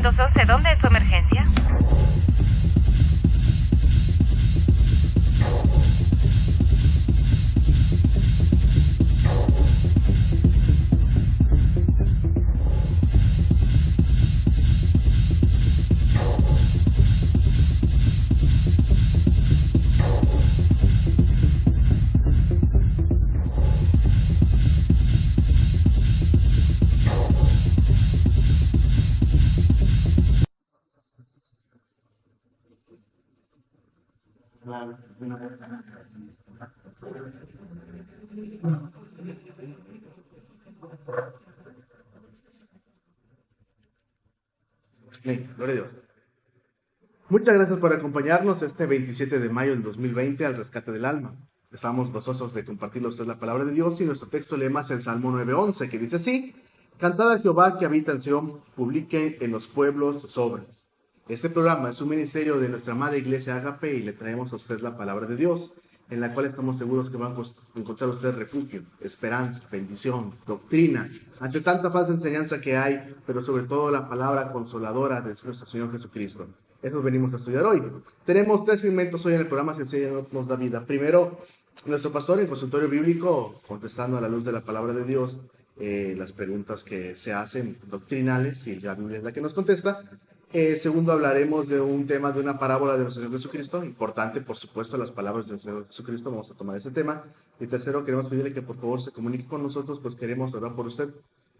911, ¿dónde es su emergencia? Bien, gloria a Dios. Muchas gracias por acompañarnos este 27 de mayo del 2020 al rescate del alma. Estamos gozosos de compartirle a usted la palabra de Dios y nuestro texto lema es el Salmo 9:11, que dice así: Cantad a Jehová que habita en Sión, publique en los pueblos sus obras. Este programa es un ministerio de nuestra amada iglesia Agape y le traemos a usted la palabra de Dios, en la cual estamos seguros que van a encontrar usted refugio, esperanza, bendición, doctrina, ante tanta falsa enseñanza que hay, pero sobre todo la palabra consoladora de nuestro Señor Jesucristo. Eso venimos a estudiar hoy. Tenemos 3 segmentos hoy en el programa Sencilla nos da vida. Primero, nuestro pastor en consultorio bíblico, contestando a la luz de la palabra de Dios, las preguntas que se hacen doctrinales, y la Biblia es la que nos contesta. Segundo, hablaremos de un tema, de una parábola de nuestro Señor Jesucristo. Importante, por supuesto, las palabras de nuestro Señor Jesucristo. Vamos a tomar ese tema. Y tercero, queremos pedirle que por favor se comunique con nosotros, pues queremos orar por usted.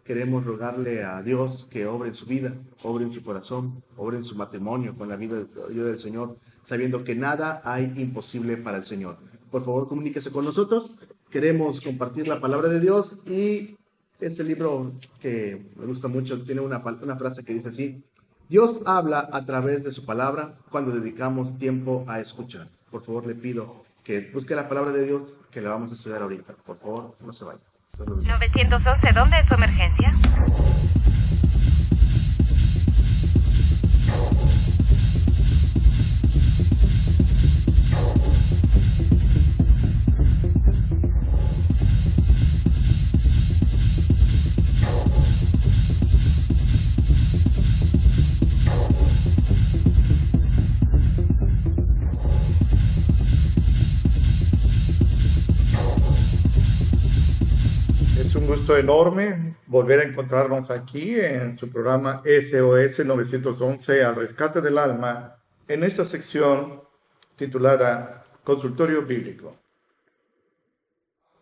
Queremos rogarle a Dios que obre en su vida, obre en su corazón, obre en su matrimonio, con la vida del Señor, sabiendo que nada hay imposible para el Señor. Por favor, comuníquese con nosotros. Queremos compartir la palabra de Dios, y este libro que me gusta mucho tiene una frase que dice así: Dios habla a través de su palabra cuando dedicamos tiempo a escuchar. Por favor, le pido que busque la palabra de Dios, que la vamos a estudiar ahorita. Por favor, no se vaya. 911, ¿dónde es su emergencia? Es un gusto enorme volver a encontrarnos aquí en su programa SOS 911 al rescate del alma, en esta sección titulada Consultorio Bíblico.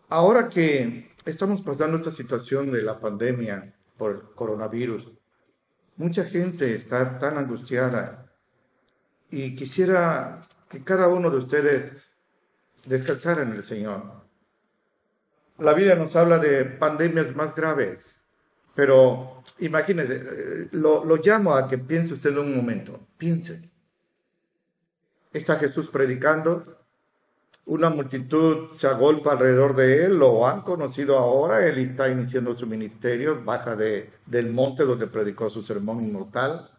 Ahora que estamos pasando esta situación de la pandemia por el coronavirus, mucha gente está tan angustiada y quisiera que cada uno de ustedes descansara en el Señor. La Biblia nos habla de pandemias más graves, pero imagínese, lo llamo a que piense usted un momento. Piense. Está Jesús predicando, una multitud se agolpa alrededor de él, lo han conocido ahora, él está iniciando su ministerio, baja del monte donde predicó su sermón inmortal.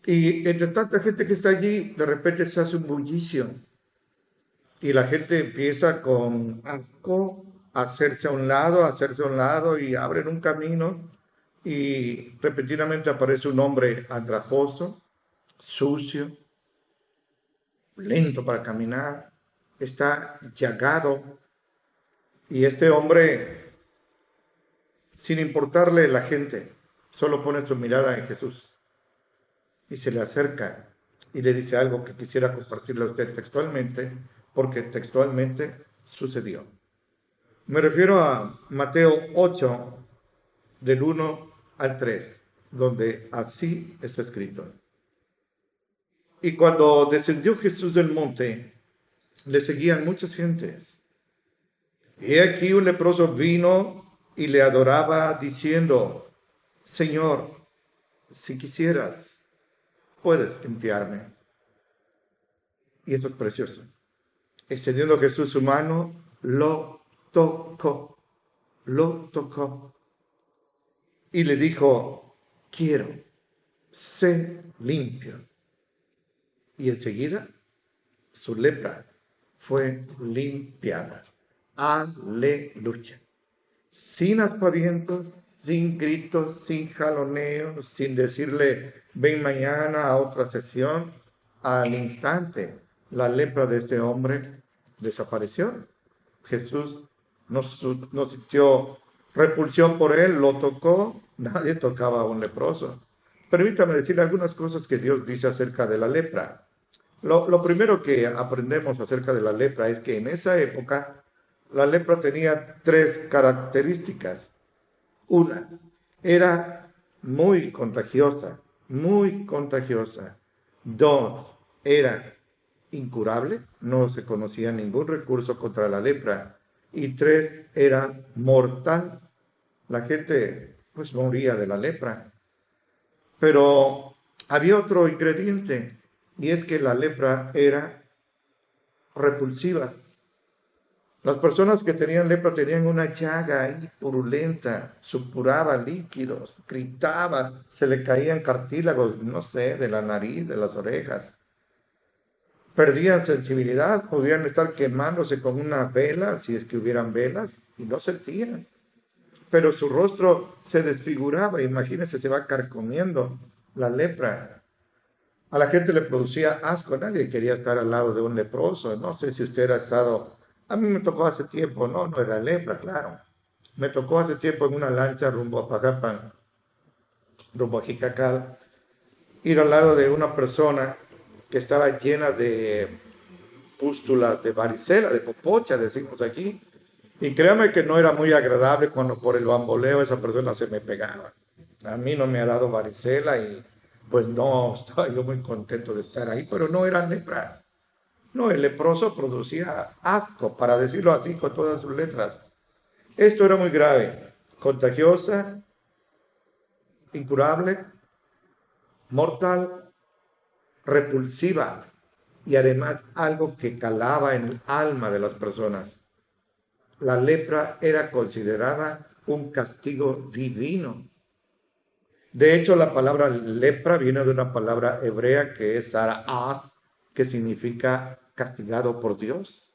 Y entre tanta gente que está allí, de repente se hace un bullicio. Y la gente empieza con asco a hacerse a un lado y abren un camino y repentinamente aparece un hombre andrajoso, sucio, lento para caminar, está llagado. Y este hombre, sin importarle la gente, solo pone su mirada en Jesús y se le acerca y le dice algo que quisiera compartirle a usted textualmente, porque textualmente sucedió. Me refiero a Mateo 8, del 1 al 3, donde así está escrito. Y cuando descendió Jesús del monte, le seguían muchas gentes. Y aquí un leproso vino y le adoraba diciendo: Señor, si quisieras, puedes limpiarme. Y esto es precioso. Extendiendo Jesús su mano, lo tocó. Y le dijo: quiero, sé limpio. Y enseguida su lepra fue limpiada. Aleluya. Sin aspavientos, sin gritos, sin jaloneos, sin decirle ven mañana a otra sesión, al instante la lepra de este hombre desapareció. Jesús no sintió repulsión por él, lo tocó. Nadie tocaba a un leproso. Permítame decirle algunas cosas que Dios dice acerca de la lepra. Lo primero que aprendemos acerca de la lepra es que en esa época la lepra tenía 3 características. Una, era muy contagiosa, muy contagiosa. 2, era incurable, no se conocía ningún recurso contra la lepra. Y 3, era mortal. La gente pues moría de la lepra. Pero había otro ingrediente, y es que la lepra era repulsiva. Las personas que tenían lepra tenían una llaga ahí purulenta, supuraba líquidos, gritaba, se le caían cartílagos, no sé, de la nariz, de las orejas. Perdían sensibilidad, podían estar quemándose con una vela, si es que hubieran velas, y no sentían. Pero su rostro se desfiguraba, imagínense, se va carcomiendo la lepra. A la gente le producía asco, nadie quería estar al lado de un leproso. No sé si usted ha estado, a mí me tocó hace tiempo, no era lepra, claro. Me tocó hace tiempo en una lancha rumbo a Pajapan, rumbo a Jicacal, ir al lado de una persona que estaba llena de pústulas, de varicela, de popocha, decimos aquí. Y créame que no era muy agradable cuando por el bamboleo esa persona se me pegaba. A mí no me ha dado varicela y pues no estaba yo muy contento de estar ahí, pero no era lepra. No, el leproso producía asco, para decirlo así con todas sus letras. Esto era muy grave, contagiosa, incurable, mortal, repulsiva y además algo que calaba en el alma de las personas. La lepra era considerada un castigo divino. De hecho, la palabra lepra viene de una palabra hebrea que es sara'at, que significa castigado por Dios.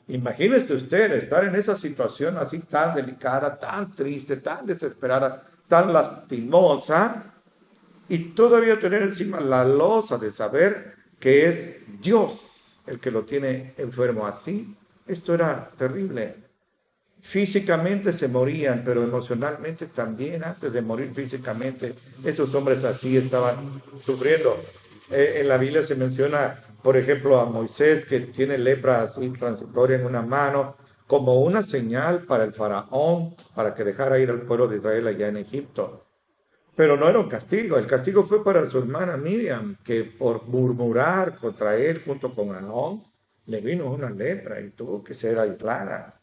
Imagínese usted estar en esa situación así tan delicada, tan triste, tan desesperada, tan lastimosa, y todavía tener encima la losa de saber que es Dios el que lo tiene enfermo así. Esto era terrible. Físicamente se morían, pero emocionalmente también. Antes de morir físicamente, esos hombres así estaban sufriendo. En la Biblia se menciona, por ejemplo, a Moisés, que tiene lepra así transitoria en una mano, como una señal para el faraón, para que dejara ir al pueblo de Israel allá en Egipto. Pero no era un castigo, el castigo fue para su hermana Miriam, que por murmurar contra él junto con Aarón, le vino una lepra y tuvo que ser aislada.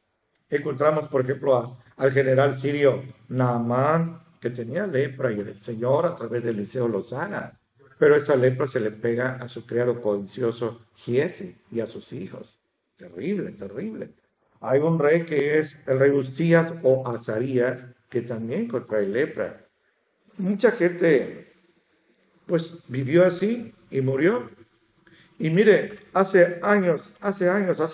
Encontramos, por ejemplo, al general sirio Naamán, que tenía lepra, y el Señor a través de Eliseo lo sana. Pero esa lepra se le pega a su criado codicioso Giezi y a sus hijos. Terrible, terrible. Hay un rey que es el rey Uzías o Azarías, que también contrae lepra. Mucha gente, pues, vivió así y murió. Y mire, hace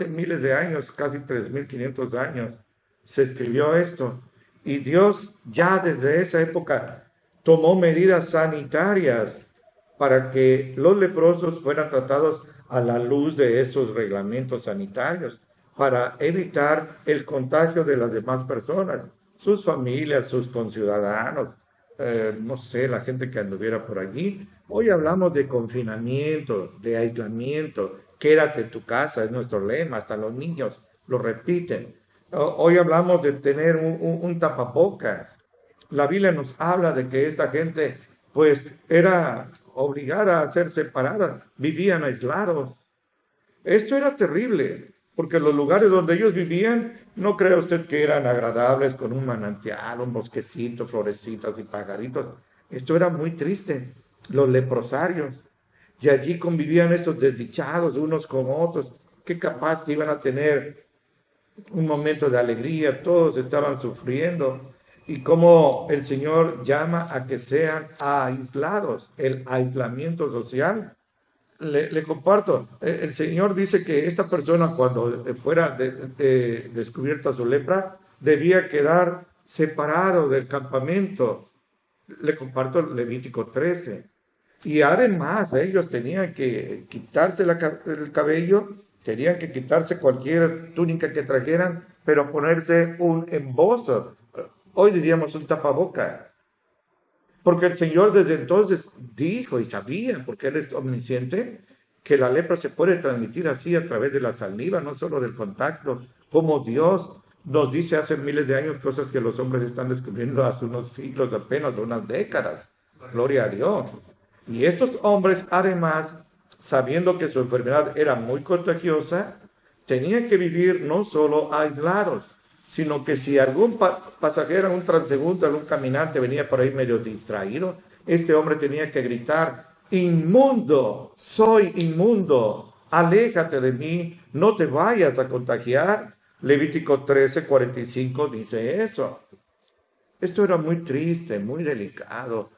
miles de años, casi 3.500 años, se escribió esto. Y Dios ya desde esa época tomó medidas sanitarias para que los leprosos fueran tratados a la luz de esos reglamentos sanitarios, para evitar el contagio de las demás personas, sus familias, sus conciudadanos, no sé, la gente que anduviera por allí. Hoy hablamos de confinamiento, de aislamiento, quédate en tu casa, es nuestro lema, hasta los niños lo repiten. Hoy hablamos de tener un tapabocas. La Biblia nos habla de que esta gente, pues, era obligada a ser separada, vivían aislados. Esto era terrible, porque los lugares donde ellos vivían, no crea usted que eran agradables, con un manantial, un bosquecito, florecitas y pajaritos. Esto era muy triste, los leprosarios. Y allí convivían estos desdichados unos con otros, que capaz que iban a tener un momento de alegría, todos estaban sufriendo. Y como el Señor llama a que sean aislados, el aislamiento social. Le comparto, el Señor dice que esta persona cuando fuera descubierta su lepra, debía quedar separado del campamento. Le comparto Levítico 13. Y además ellos tenían que quitarse el cabello, tenían que quitarse cualquier túnica que trajeran, pero ponerse un embozo. Hoy diríamos un tapabocas. Porque el Señor desde entonces dijo y sabía, porque Él es omnisciente, que la lepra se puede transmitir así a través de la saliva, no solo del contacto, como Dios nos dice hace miles de años cosas que los hombres están descubriendo hace unos siglos apenas, unas décadas. Gloria a Dios. Y estos hombres, además, sabiendo que su enfermedad era muy contagiosa, tenían que vivir no solo aislados, sino que si algún pasajero, un transeúnte, algún caminante venía por ahí medio distraído, este hombre tenía que gritar: inmundo, soy inmundo, aléjate de mí, no te vayas a contagiar. Levítico 13:45 dice eso. Esto era muy triste, muy delicado.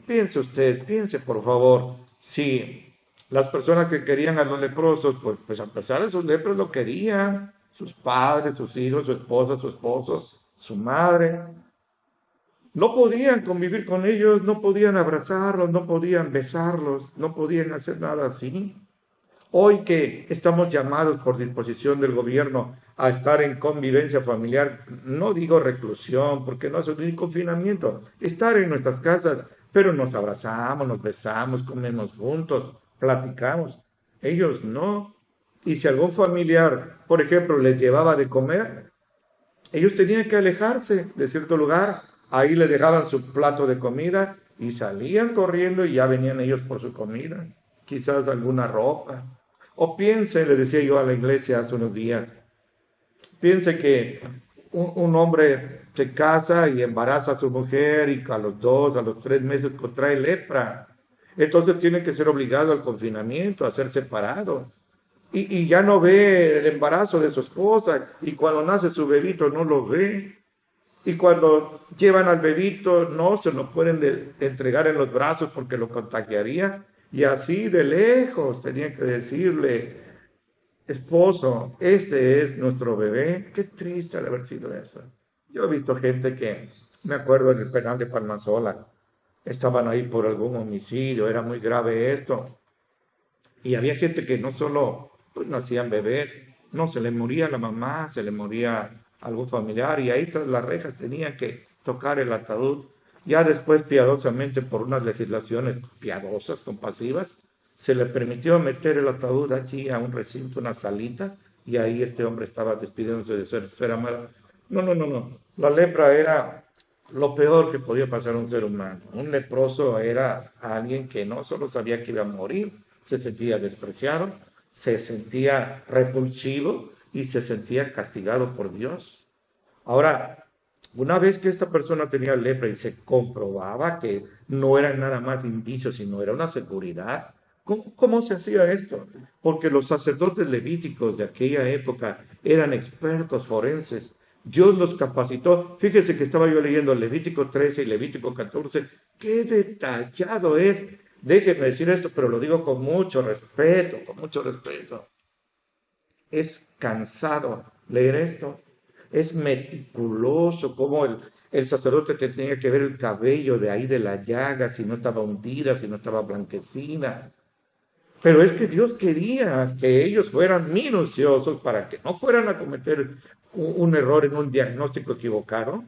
Piense usted, piense por favor, si las personas que querían a los leprosos, pues a pesar de sus lepras lo querían, sus padres, sus hijos, su esposa, su esposo, su madre. No podían convivir con ellos, no podían abrazarlos, no podían besarlos, no podían hacer nada así. Hoy que estamos llamados por disposición del gobierno a estar en convivencia familiar, no digo reclusión, porque no es un confinamiento, estar en nuestras casas, pero nos abrazamos, nos besamos, comemos juntos, platicamos. Ellos no. Y si algún familiar, por ejemplo, les llevaba de comer, ellos tenían que alejarse de cierto lugar, ahí les dejaban su plato de comida y salían corriendo y ya venían ellos por su comida, quizás alguna ropa. O piense, le decía yo a la iglesia hace unos días, piense que un hombre se casa y embaraza a su mujer y a los 2, a los 3 meses contrae lepra. Entonces tiene que ser obligado al confinamiento, a ser separado. Y ya no ve el embarazo de su esposa, y cuando nace su bebito no lo ve, y cuando llevan al bebito no se lo pueden entregar en los brazos porque lo contagiaría, y así de lejos tenían que decirle: esposo, este es nuestro bebé. Qué triste de haber sido eso. Yo he visto gente que, me acuerdo en el penal de Palmasola, estaban ahí por algún homicidio, era muy grave esto, y había gente que no solo nacían bebés, no, se le moría la mamá, se le moría algún familiar, y ahí tras las rejas tenían que tocar el ataúd. Ya después, piadosamente, por unas legislaciones piadosas, compasivas, se le permitió meter el ataúd allí a un recinto, una salita, y ahí este hombre estaba despidiéndose de su ser amado. No. La lepra era lo peor que podía pasar a un ser humano. Un leproso era alguien que no solo sabía que iba a morir, se sentía despreciado, se sentía repulsivo y se sentía castigado por Dios. Ahora, una vez que esta persona tenía lepra y se comprobaba que no era nada más indicio, sino era una seguridad, ¿cómo se hacía esto? Porque los sacerdotes levíticos de aquella época eran expertos forenses. Dios los capacitó. Fíjese que estaba yo leyendo Levítico 13 y Levítico 14. ¡Qué detallado es! Déjenme decir esto, pero lo digo con mucho respeto, con mucho respeto. Es cansado leer esto. Es meticuloso como El sacerdote tenía que ver el cabello de ahí de la llaga, si no estaba hundida, si no estaba blanquecina. Pero es que Dios quería que ellos fueran minuciosos para que no fueran a cometer un error en un diagnóstico equivocado,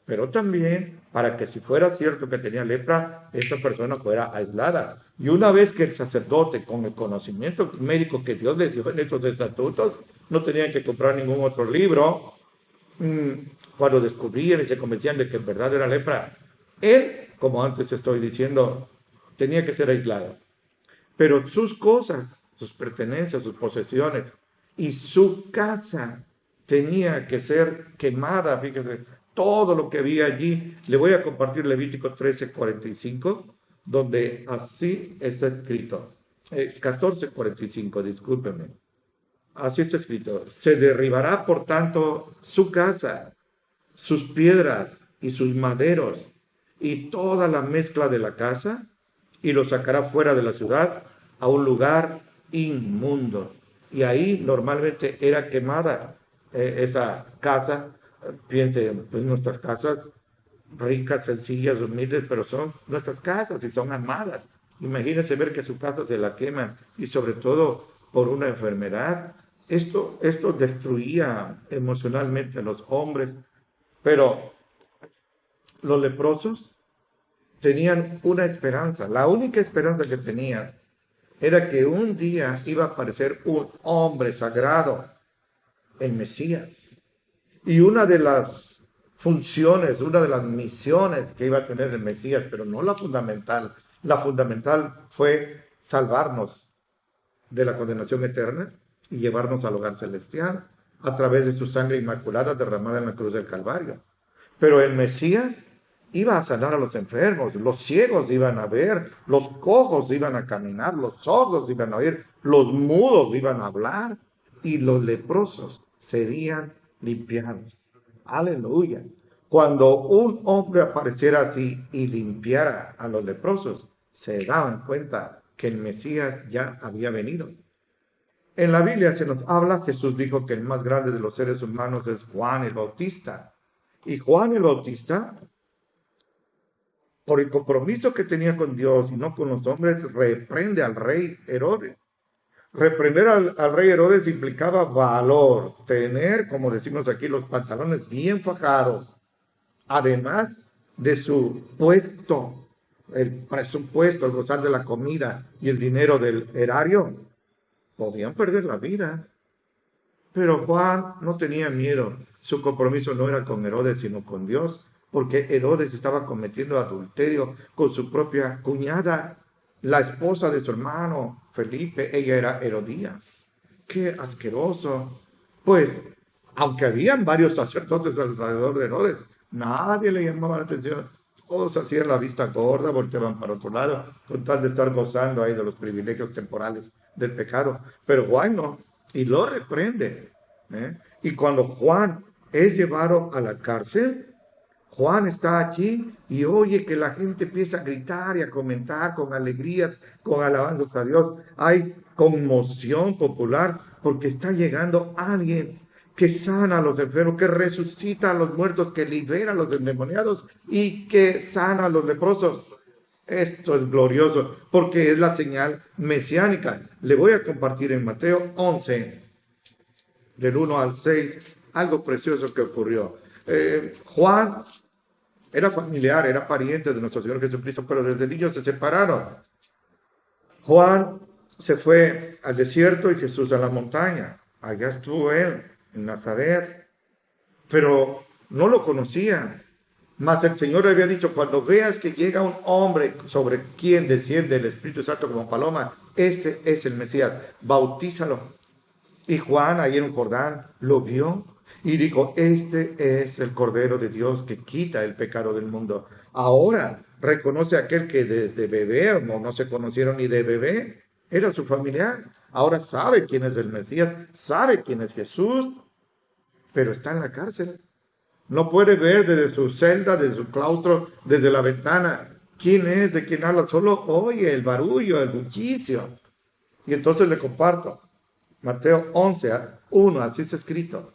pero también para que si fuera cierto que tenía lepra, esta persona fuera aislada. Y una vez que el sacerdote, con el conocimiento médico que Dios le dio en esos estatutos, no tenían que comprar ningún otro libro, cuando descubrían y se convencían de que en verdad era lepra, él, como antes estoy diciendo, tenía que ser aislado. Pero sus cosas, sus pertenencias, sus posesiones y su casa tenía que ser quemada. Fíjese, todo lo que había allí. Le voy a compartir Levítico 13:45, donde así está escrito. 14:45, discúlpenme. Así está escrito. Se derribará, por tanto, su casa, sus piedras y sus maderos y toda la mezcla de la casa, y lo sacará fuera de la ciudad a un lugar inmundo. Y ahí normalmente era quemada esa casa. Piensen, pues nuestras casas ricas, sencillas, humildes, pero son nuestras casas y son amadas. Imagínense ver que su casa se la queman, y sobre todo por una enfermedad. Esto destruía emocionalmente a los hombres. Pero los leprosos tenían una esperanza. La única esperanza que tenían era que un día iba a aparecer un hombre sagrado, el Mesías. Y una de las funciones, una de las misiones que iba a tener el Mesías, pero no la fundamental fue salvarnos de la condenación eterna y llevarnos al hogar celestial a través de su sangre inmaculada derramada en la cruz del Calvario. Pero el Mesías iba a sanar a los enfermos, los ciegos iban a ver, los cojos iban a caminar, los sordos iban a oír, los mudos iban a hablar, y los leprosos serían limpiados. Aleluya. Cuando un hombre apareciera así y limpiara a los leprosos, se daban cuenta que el Mesías ya había venido. En la Biblia se nos habla, Jesús dijo que el más grande de los seres humanos es Juan el Bautista. Y Juan el Bautista, por el compromiso que tenía con Dios y no con los hombres, reprende al rey Herodes. Reprender al rey Herodes implicaba valor, tener, como decimos aquí, los pantalones bien fajados, además de su puesto, el presupuesto, el gozar de la comida y el dinero del erario. Podían perder la vida. Pero Juan no tenía miedo. Su compromiso no era con Herodes, sino con Dios, porque Herodes estaba cometiendo adulterio con su propia cuñada, la esposa de su hermano Felipe. Ella era Herodías. ¡Qué asqueroso! Pues, aunque habían varios sacerdotes alrededor de Herodes, nadie le llamaba la atención. Todos hacían la vista gorda, volteaban para otro lado, con tal de estar gozando ahí de los privilegios temporales del pecado. Pero Juan no, y lo reprende. Y cuando Juan es llevado a la cárcel, Juan está allí y oye que la gente empieza a gritar y a comentar con alegrías, con alabanzas a Dios. Hay conmoción popular porque está llegando alguien que sana a los enfermos, que resucita a los muertos, que libera a los endemoniados y que sana a los leprosos. Esto es glorioso porque es la señal mesiánica. Le voy a compartir en Mateo 11, del 1 al 6, algo precioso que ocurrió. Juan era familiar, era pariente de nuestro Señor Jesucristo, pero desde niño se separaron. Juan se fue al desierto y Jesús a la montaña. Allá estuvo él, en Nazaret, pero no lo conocían. Mas el Señor le había dicho: cuando veas que llega un hombre sobre quien desciende el Espíritu Santo como paloma, ese es el Mesías, bautízalo. Y Juan, ahí en un Jordán, lo vio y dijo: este es el Cordero de Dios que quita el pecado del mundo. Ahora reconoce a aquel que desde bebé, no se conocieron ni de bebé, era su familiar. Ahora sabe quién es el Mesías, sabe quién es Jesús, pero está en la cárcel. No puede ver desde su celda, desde su claustro, desde la ventana, quién es, de quién habla. Solo oye el barullo, el bullicio. Y entonces le comparto. Mateo 11, 1, así está escrito.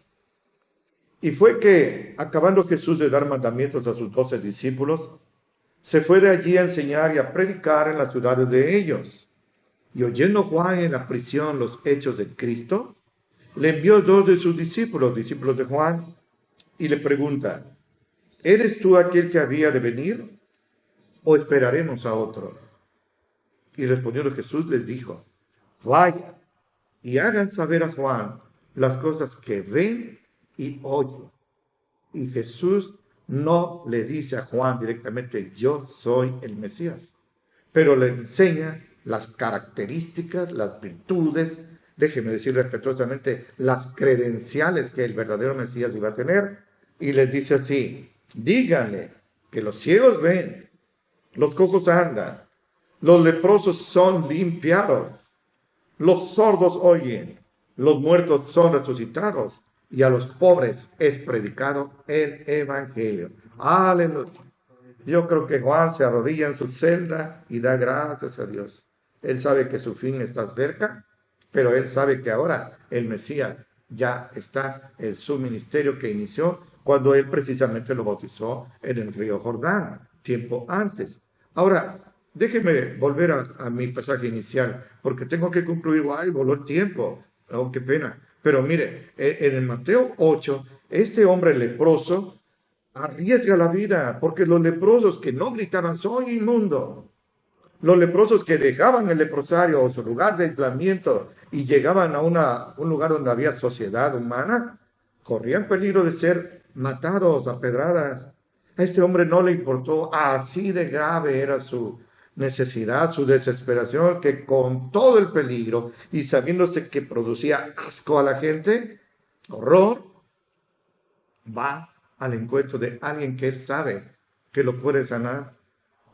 Y fue que, acabando Jesús de dar mandamientos a sus 12 discípulos, se fue de allí a enseñar y a predicar en las ciudades de ellos. Y oyendo Juan en la prisión los hechos de Cristo, le envió 2 de sus discípulos de Juan, y le pregunta, ¿eres tú aquel que había de venir, o esperaremos a otro? Y respondiendo Jesús les dijo, vayan y hagan saber a Juan las cosas que ven y oyen. Y Jesús no le dice a Juan directamente, yo soy el Mesías, pero le enseña las características, las virtudes, déjeme decir respetuosamente, las credenciales que el verdadero Mesías iba a tener. Y les dice así, díganle que los ciegos ven, los cojos andan, los leprosos son limpiados, los sordos oyen, los muertos son resucitados, y a los pobres es predicado el Evangelio. Aleluya. Yo creo que Juan se arrodilla en su celda y da gracias a Dios. Él sabe que su fin está cerca, pero él sabe que ahora el Mesías ya está en su ministerio que inició cuando él precisamente lo bautizó en el río Jordán, tiempo antes. Ahora, déjeme volver a mi pasaje inicial, porque tengo que concluir. ¡Ay, voló el tiempo! ¡Oh, qué pena! Pero mire, en el Mateo 8, este hombre leproso arriesga la vida, porque los leprosos que no gritaban, soy inmundo, los leprosos que dejaban el leprosario o su lugar de aislamiento y llegaban a un lugar donde había sociedad humana, corrían peligro de ser matados a pedradas. A este hombre no le importó, así de grave era su necesidad, su desesperación, que con todo el peligro y sabiéndose que producía asco a la gente, horror, va al encuentro de alguien que él sabe que lo puede sanar.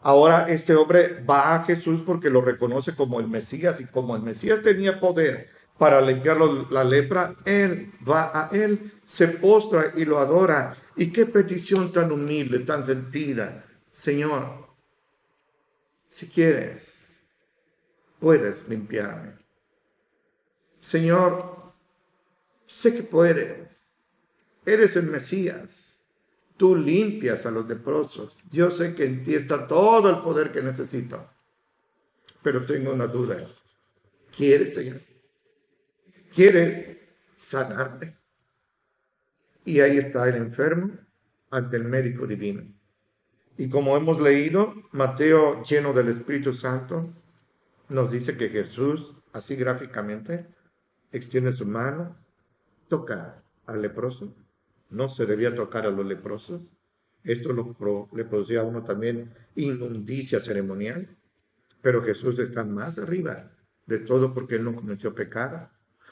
Ahora este hombre va a Jesús porque lo reconoce como el Mesías, y como el Mesías tenía poder para limpiar la lepra, él va a él, se postra y lo adora. Y qué petición tan humilde, tan sentida. Señor, si quieres, puedes limpiarme. Señor, sé que puedes. Eres el Mesías. Tú limpias a los leprosos. Yo sé que en ti está todo el poder que necesito. Pero tengo una duda. ¿Quieres, Señor? ¿Quieres sanarme? Y ahí está el enfermo ante el médico divino. Y como hemos leído, Mateo, lleno del Espíritu Santo, nos dice que Jesús, así gráficamente, extiende su mano, toca al leproso. No se debía tocar a los leprosos. Esto le producía a uno también inmundicia ceremonial. Pero Jesús está más arriba de todo porque él no cometió pecado.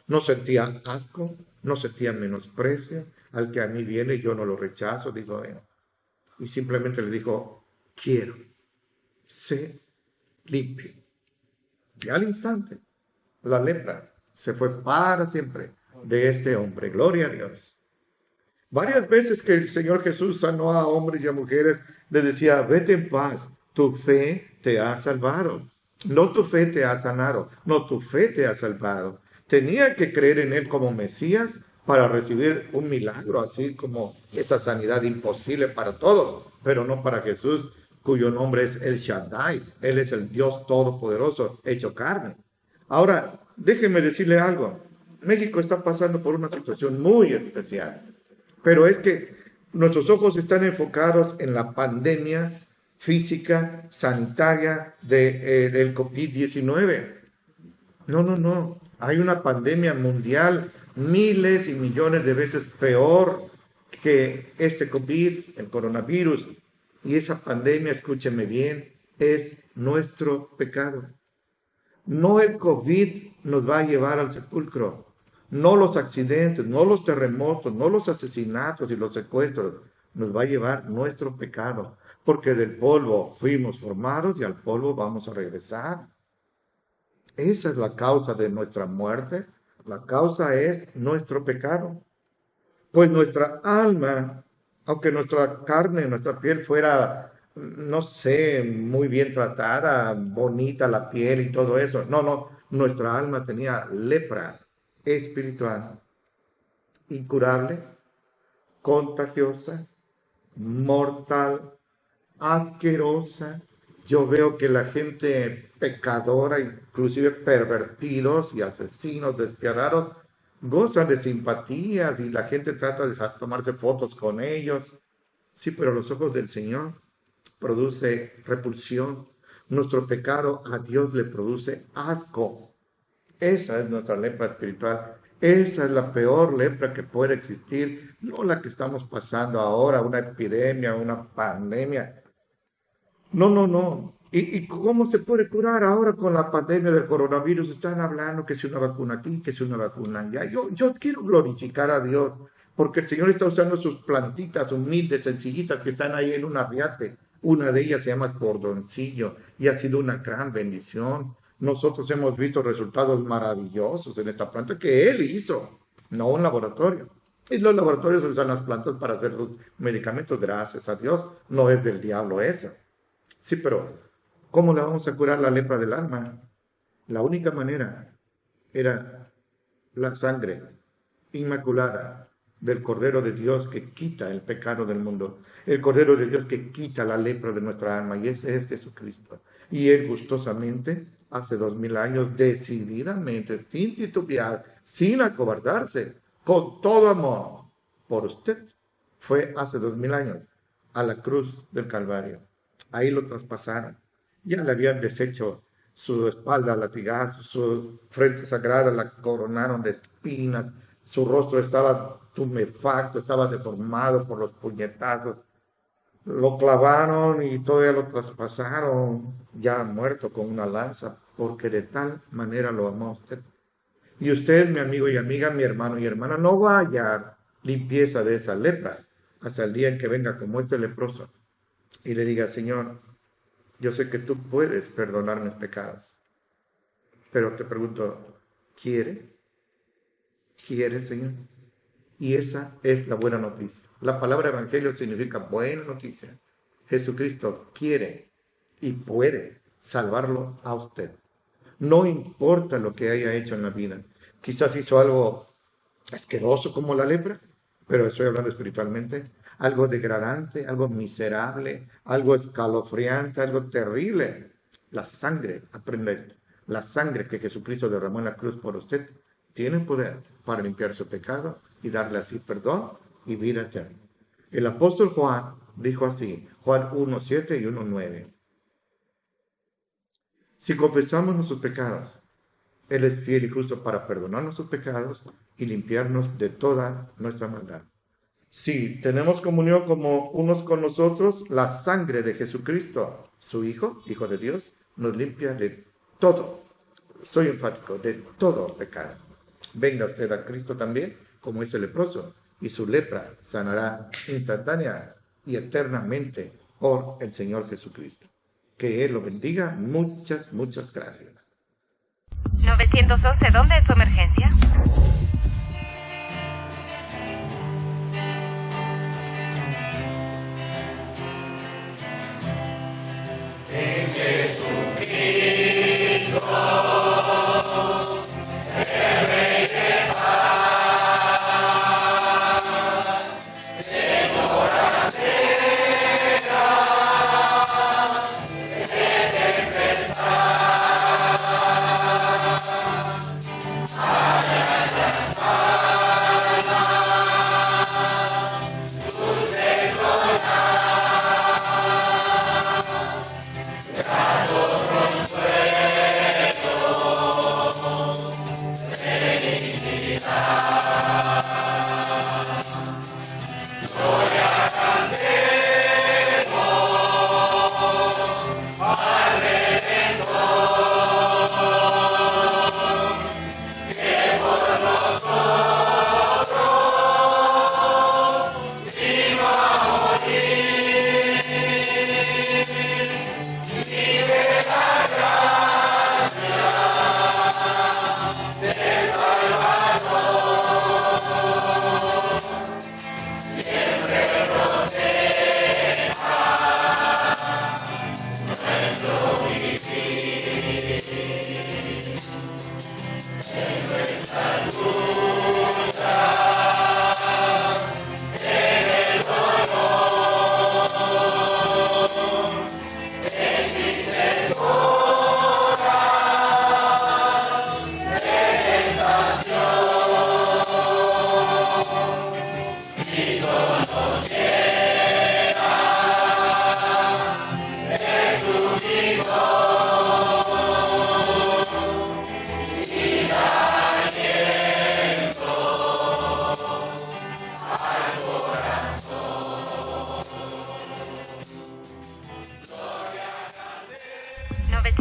No sentía asco, no sentía menosprecio. Al que a mí viene, yo no lo rechazo, dijo él. Y simplemente le dijo, quiero, sé limpio. Y al instante, la lepra se fue para siempre de este hombre. Gloria a Dios. Varias veces que el Señor Jesús sanó a hombres y a mujeres, les decía, vete en paz, tu fe te ha salvado. No tu fe te ha sanado, no tu fe te ha salvado. Tenía que creer en Él como Mesías para recibir un milagro, así como esa sanidad imposible para todos, pero no para Jesús, cuyo nombre es El Shaddai. Él es el Dios Todopoderoso, hecho carne. Ahora, déjeme decirle algo. México está pasando por una situación muy especial, pero es que nuestros ojos están enfocados en la pandemia física, sanitaria del COVID-19. No. Hay una pandemia mundial miles y millones de veces peor que este COVID, el coronavirus. Y esa pandemia, escúchenme bien, es nuestro pecado. No el COVID nos va a llevar al sepulcro. No los accidentes, no los terremotos, no los asesinatos y los secuestros. Nos va a llevar nuestro pecado. Porque del polvo fuimos formados y al polvo vamos a regresar. Esa es la causa de nuestra muerte. La causa es nuestro pecado. Pues nuestra alma, aunque nuestra carne, nuestra piel fuera, no sé, muy bien tratada, bonita la piel y todo eso. No, nuestra alma tenía lepra espiritual, incurable, contagiosa, mortal, asquerosa. Yo veo que la gente pecadora, inclusive pervertidos y asesinos despiadados, gozan de simpatías y la gente trata de tomarse fotos con ellos. Sí, pero los ojos del Señor produce repulsión. Nuestro pecado a Dios le produce asco. Esa es nuestra lepra espiritual. Esa es la peor lepra que puede existir, no la que estamos pasando ahora, una epidemia, una pandemia. No. ¿Y cómo se puede curar ahora con la pandemia del coronavirus? Están hablando que si una vacuna aquí, que si una vacuna allá. Yo quiero glorificar a Dios, porque el Señor está usando sus plantitas humildes, sencillitas, que están ahí en un arriate. Una de ellas se llama cordoncillo y ha sido una gran bendición. Nosotros hemos visto resultados maravillosos en esta planta que Él hizo, no un laboratorio. Y los laboratorios usan las plantas para hacer sus medicamentos, gracias a Dios. No es del diablo eso. Sí, pero ¿cómo le vamos a curar la lepra del alma? La única manera era la sangre inmaculada del Cordero de Dios que quita el pecado del mundo, el Cordero de Dios que quita la lepra de nuestra alma, y ese es Jesucristo. Y Él gustosamente, hace 2000 años, decididamente, sin titubear, sin acobardarse, con todo amor, por usted, fue hace 2000 años a la cruz del Calvario. Ahí lo traspasaron. Ya le habían deshecho su espalda a latigazos, su frente sagrada la coronaron de espinas, su rostro estaba tumefacto, estaba deformado por los puñetazos. Lo clavaron y todavía lo traspasaron, ya muerto con una lanza, porque de tal manera lo amó usted. Y usted, mi amigo y amiga, mi hermano y hermana, no va a hallar limpieza de esa lepra hasta el día en que venga como este leproso y le diga: Señor, yo sé que tú puedes perdonar mis pecados, pero te pregunto, ¿quiere? ¿Quiere, Señor? Y esa es la buena noticia. La palabra evangelio significa buena noticia. Jesucristo quiere y puede salvarlo a usted. No importa lo que haya hecho en la vida. Quizás hizo algo asqueroso como la lepra, pero estoy hablando espiritualmente. Algo degradante, algo miserable, algo escalofriante, algo terrible. La sangre, aprenda esto, la sangre que Jesucristo derramó en la cruz por usted tiene poder para limpiar su pecado y darle así perdón y vida eterna. El apóstol Juan dijo así, Juan 1:7 y 1:9. Si confesamos nuestros pecados, Él es fiel y justo para perdonar nuestros pecados y limpiarnos de toda nuestra maldad. Si tenemos comunión como unos con nosotros, la sangre de Jesucristo, su Hijo, Hijo de Dios, nos limpia de todo, soy enfático, de todo pecado. Venga usted a Cristo también, como ese leproso, y su lepra sanará instantánea y eternamente por el Señor Jesucristo. Que Él lo bendiga. Muchas, muchas gracias. 911, ¿dónde es su emergencia? En Jesucristo, el Rey de paz, en hora entera, de tempestad, allá en las almas, luz desolada, dando consuelo, felicidad. Gloria cantemos al Redentor, que por nosotros vino a morir. Y de la gracia del Salvador siempre protege.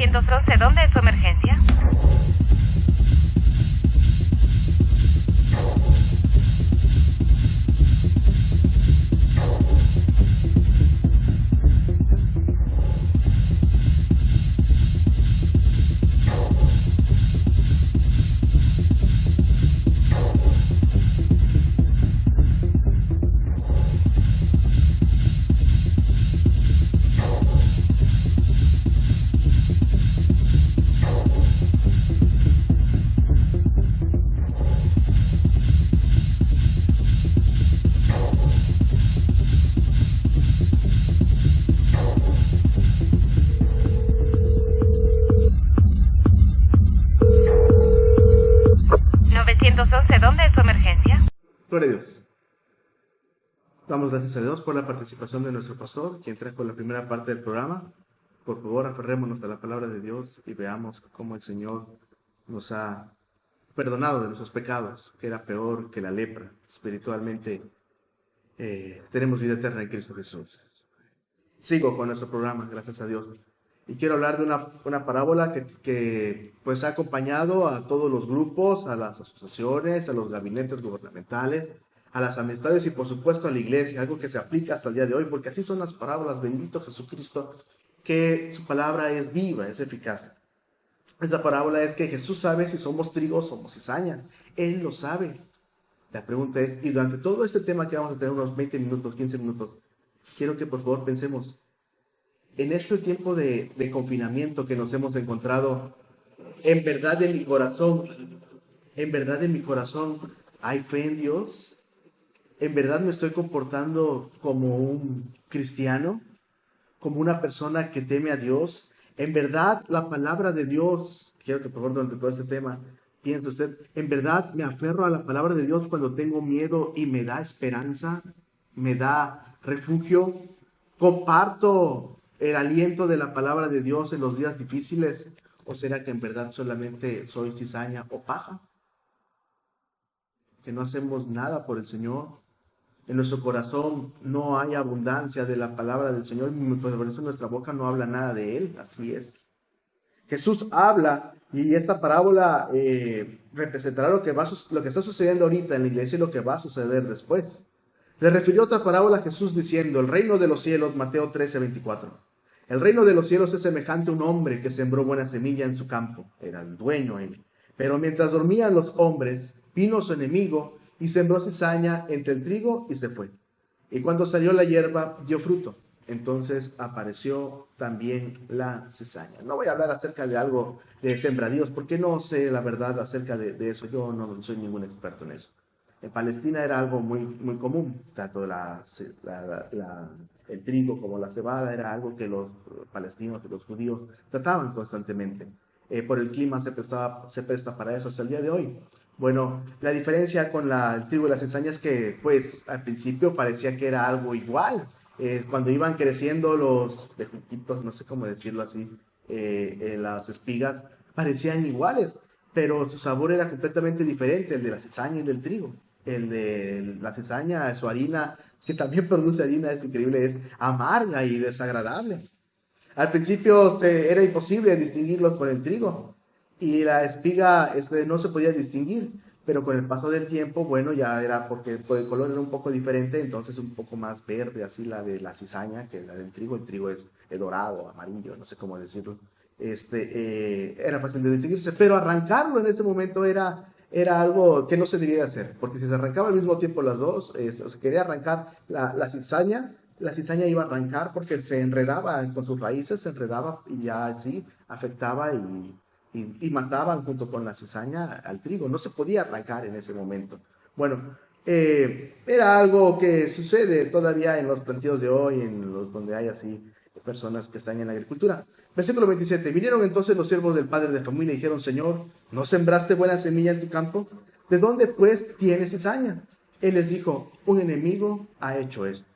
¿911? ¿Dónde es su emergencia? ¿Dónde es su emergencia? Gloria a Dios. Damos gracias a Dios por la participación de nuestro pastor, quien trajo la primera parte del programa. Por favor, aferrémonos a la palabra de Dios y veamos cómo el Señor nos ha perdonado de nuestros pecados, que era peor que la lepra. Espiritualmente tenemos vida eterna en Cristo Jesús. Sigo con nuestro programa, gracias a Dios. Y quiero hablar de una parábola que pues ha acompañado a todos los grupos, a las asociaciones, a los gabinetes gubernamentales, a las amistades y por supuesto a la iglesia, algo que se aplica hasta el día de hoy, porque así son las parábolas, bendito Jesucristo, que su palabra es viva, es eficaz. Esa parábola es que Jesús sabe si somos trigo o somos cizaña. Él lo sabe. La pregunta es, y durante todo este tema que vamos a tener unos 20 minutos, 15 minutos, quiero que por favor pensemos, en este tiempo de confinamiento que nos hemos encontrado, en verdad en mi corazón, ¿hay fe en Dios? ¿En verdad me estoy comportando como un cristiano? ¿Como una persona que teme a Dios? ¿En verdad la palabra de Dios, quiero que por favor durante todo este tema, piense usted, ¿en verdad me aferro a la palabra de Dios cuando tengo miedo y me da esperanza? ¿Me da refugio? ¿Comparto el aliento de la palabra de Dios en los días difíciles? ¿O será que en verdad solamente soy cizaña o paja? Que no hacemos nada por el Señor. En nuestro corazón no hay abundancia de la palabra del Señor, por eso nuestra boca no habla nada de Él, así es. Jesús habla, y esta parábola representará lo que está sucediendo ahorita en la iglesia y lo que va a suceder después. Le refirió otra parábola a Jesús diciendo, el reino de los cielos, Mateo 13:24. El reino de los cielos es semejante a un hombre que sembró buena semilla en su campo. Era el dueño él. Pero mientras dormían los hombres, vino su enemigo y sembró cizaña entre el trigo y se fue. Y cuando salió la hierba, dio fruto. Entonces apareció también la cizaña. No voy a hablar acerca de algo de sembradíos, porque no sé la verdad acerca de eso. Yo no soy ningún experto en eso. En Palestina era algo muy, muy común, tanto el trigo como la cebada era algo que los palestinos y los judíos trataban constantemente. Por el clima se presta para eso hasta el día de hoy. Bueno, la diferencia con el trigo y la cizaña es que, pues, al principio parecía que era algo igual. Cuando iban creciendo los bejuquitos, no sé cómo decirlo así, las espigas, parecían iguales, pero su sabor era completamente diferente, el de la cizaña y del trigo. El de la cizaña, su harina, que también produce harina, es increíble, es amarga y desagradable. Al principio era imposible distinguirlo con el trigo y la espiga no se podía distinguir, pero con el paso del tiempo, bueno, ya era porque el color era un poco diferente, entonces un poco más verde, así la de la cizaña que la del trigo. El trigo es dorado, amarillo, no sé cómo decirlo. Era fácil de distinguirse, pero arrancarlo en ese momento era algo que no se debía hacer, porque si se arrancaba al mismo tiempo las dos, se quería arrancar la cizaña, la cizaña iba a arrancar porque se enredaba con sus raíces, se enredaba y ya así afectaba y mataban junto con la cizaña al trigo. No se podía arrancar en ese momento. Bueno, era algo que sucede todavía en los plantíos de hoy, donde hay así personas que están en la agricultura. Versículo 27. Vinieron entonces los siervos del padre de familia y dijeron: Señor, ¿no sembraste buena semilla en tu campo? ¿De dónde pues tienes cizaña? Él les dijo: un enemigo ha hecho esto.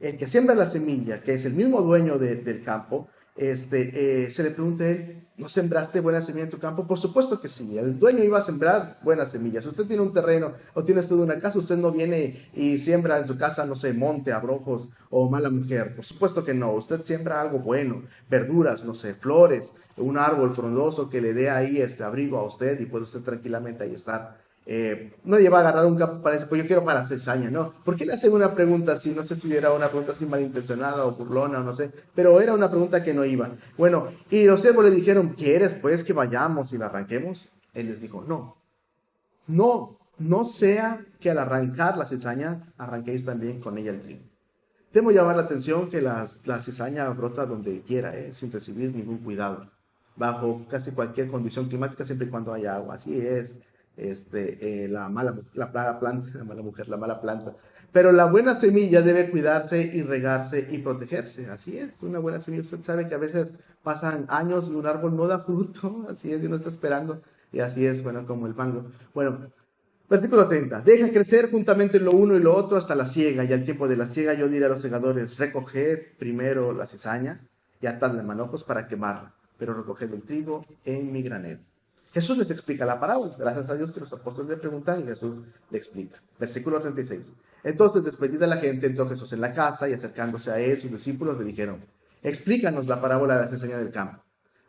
El que siembra la semilla, que es el mismo dueño del campo, se le pregunta a él: ¿no sembraste buena semilla en tu campo? Por supuesto que sí, el dueño iba a sembrar buenas semillas. Si usted tiene un terreno o tiene usted una casa, usted no viene y siembra en su casa, no sé, monte, abrojos o mala mujer. Por supuesto que no, usted siembra algo bueno, verduras, no sé, flores, un árbol frondoso que le dé ahí abrigo a usted y puede usted tranquilamente ahí estar. Nadie va a agarrar un campo para eso, pues yo quiero para cizaña, ¿no? ¿Por qué le hacen una pregunta así? No sé si era una pregunta así malintencionada o burlona o no sé, pero era una pregunta que no iba. Bueno, y los siervos le dijeron: ¿quieres pues que vayamos y la arranquemos? Él les dijo: no sea que al arrancar la cizaña arranquéis también con ella el trigo. Debo llamar la atención que la cizaña brota donde quiera, sin recibir ningún cuidado, bajo casi cualquier condición climática, siempre y cuando haya agua. Así es. La mala planta. Pero la buena semilla debe cuidarse y regarse y protegerse. Así es, una buena semilla. Usted sabe que a veces pasan años y un árbol no da fruto. Así es, y uno está esperando. Y así es, bueno, como el mango. Bueno, versículo 30. Deja crecer juntamente lo uno y lo otro hasta la siega. Y al tiempo de la siega yo diré a los segadores: recoged primero la cizaña y atadla en manojos para quemarla, pero recoged el trigo en mi granero. Jesús les explica la parábola. Gracias a Dios que los apóstoles le preguntan y Jesús le explica. Versículo 36. Entonces, despedida la gente, entró Jesús en la casa y acercándose a él, sus discípulos le dijeron: explícanos la parábola de la cizaña del campo.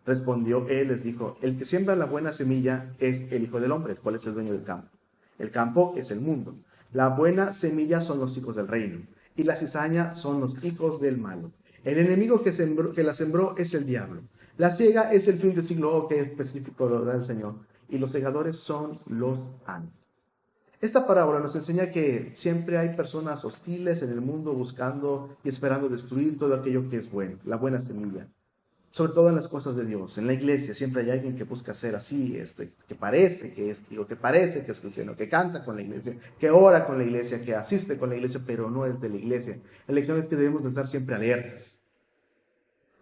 Respondió él, les dijo: el que siembra la buena semilla es el Hijo del Hombre. ¿Cuál es el dueño del campo? El campo es el mundo. La buena semilla son los hijos del reino y la cizaña son los hijos del malo. El enemigo que la sembró es el diablo. La siega es el fin del siglo, que específico lo da el Señor, y los segadores son los ángeles. Esta parábola nos enseña que siempre hay personas hostiles en el mundo buscando y esperando destruir todo aquello que es bueno, la buena semilla. Sobre todo en las cosas de Dios. En la iglesia siempre hay alguien que busca ser así, que parece que es cristiano, que canta con la iglesia, que ora con la iglesia, que asiste con la iglesia, pero no es de la iglesia. La lección es que debemos de estar siempre alertas.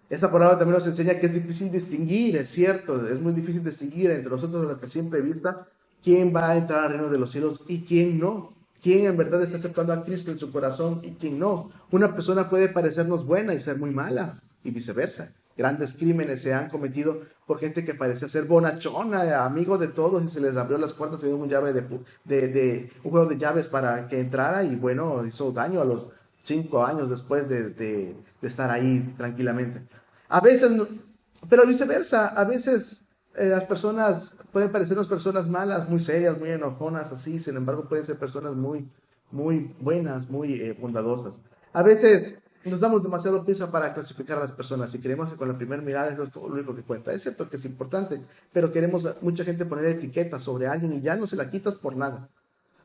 Esta parábola también nos enseña que es difícil distinguir, es cierto, es muy difícil distinguir entre nosotros a nuestra simple vista quién va a entrar al reino de los cielos y quién no. Quién en verdad está aceptando a Cristo en su corazón y quién no. Una persona puede parecernos buena y ser muy mala y viceversa. Grandes crímenes se han cometido por gente que parece ser bonachona, amigo de todos, y se les abrió las puertas y dio un juego de llaves para que entrara y bueno, hizo daño a los 5 años después de estar ahí tranquilamente. A veces, pero viceversa, a veces las personas pueden parecernos personas malas, muy serias, muy enojonas, así, sin embargo pueden ser personas muy, muy buenas, muy bondadosas. A veces nos damos demasiado prisa para clasificar a las personas y creemos que con la primera mirada eso es todo lo único que cuenta. Es cierto que es importante, pero queremos mucha gente poner etiquetas sobre alguien y ya no se la quitas por nada.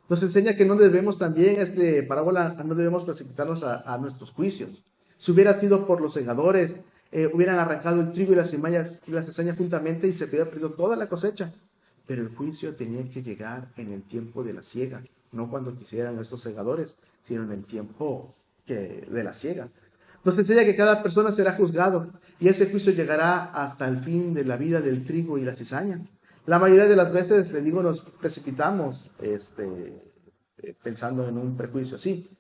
Nos enseña que no debemos también, parábola, no debemos precipitarnos a nuestros juicios. Si hubiera sido por los segadores, hubieran arrancado el trigo y la cizaña juntamente y se hubiera perdido toda la cosecha. Pero el juicio tenía que llegar en el tiempo de la siega, no cuando quisieran estos segadores, sino en el tiempo de la siega. Nos enseña que cada persona será juzgado y ese juicio llegará hasta el fin de la vida del trigo y la cizaña. La mayoría de las veces, le digo, nos precipitamos pensando en un prejuicio así.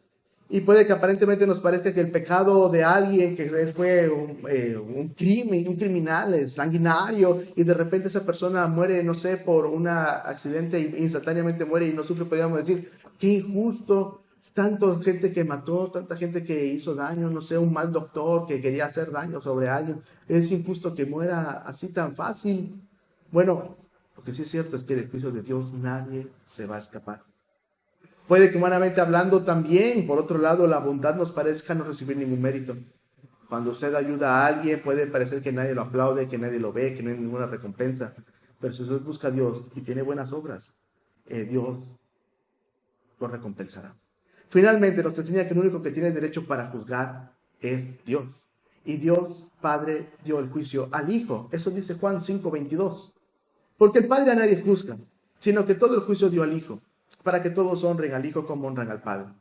Y puede que aparentemente nos parezca que el pecado de alguien que fue un criminal sanguinario, y de repente esa persona muere, no sé, por un accidente e instantáneamente muere y no sufre, podríamos decir, qué injusto. Tanta gente que mató, tanta gente que hizo daño, no sé, un mal doctor que quería hacer daño sobre alguien. Es injusto que muera así tan fácil. Bueno, lo que sí es cierto es que del juicio de Dios nadie se va a escapar. Puede que humanamente hablando también, por otro lado, la bondad nos parezca no recibir ningún mérito. Cuando usted ayuda a alguien puede parecer que nadie lo aplaude, que nadie lo ve, que no hay ninguna recompensa. Pero si usted busca a Dios y tiene buenas obras, Dios lo recompensará. Finalmente nos enseña que el único que tiene derecho para juzgar es Dios. Y Dios Padre dio el juicio al Hijo. Eso dice Juan 5:22. Porque el Padre a nadie juzga, sino que todo el juicio dio al Hijo, para que todos honren al Hijo como honran al Padre.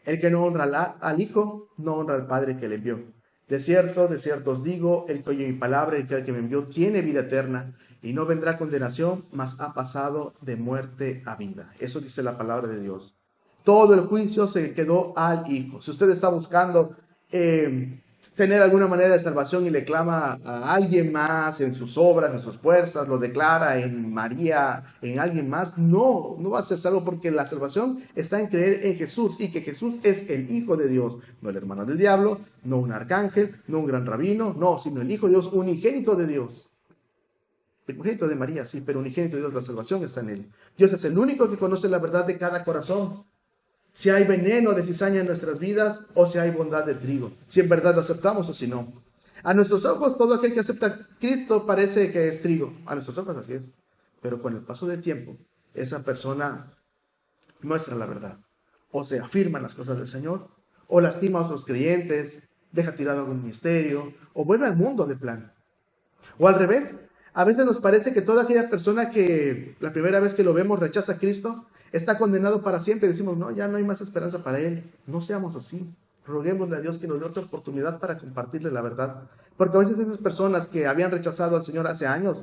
El que no honra al Hijo, no honra al Padre que le envió. De cierto os digo, el que oye mi palabra y que el que me envió tiene vida eterna, y no vendrá condenación, mas ha pasado de muerte a vida. Eso dice la palabra de Dios. Todo el juicio se quedó al Hijo. Si usted está buscando tener alguna manera de salvación y le clama a alguien más en sus obras, en sus fuerzas, lo declara en María, en alguien más, no va a ser salvo, porque la salvación está en creer en Jesús, y que Jesús es el Hijo de Dios, no el hermano del diablo, no un arcángel, no un gran rabino, no, sino el Hijo de Dios, unigénito de Dios. El unigénito de María, sí, pero unigénito de Dios, la salvación está en él. Dios es el único que conoce la verdad de cada corazón. Si hay veneno de cizaña en nuestras vidas, o si hay bondad de trigo. Si en verdad lo aceptamos o si no. A nuestros ojos, todo aquel que acepta a Cristo parece que es trigo. A nuestros ojos así es. Pero con el paso del tiempo, esa persona muestra la verdad. O se afirman las cosas del Señor, o lastima a otros creyentes, deja tirado algún ministerio, o vuelve al mundo de plano. O al revés, a veces nos parece que toda aquella persona que la primera vez que lo vemos rechaza a Cristo, está condenado para siempre. Decimos, no, ya no hay más esperanza para él. No seamos así. Roguémosle a Dios que nos dé otra oportunidad para compartirle la verdad. Porque a veces esas personas que habían rechazado al Señor hace años,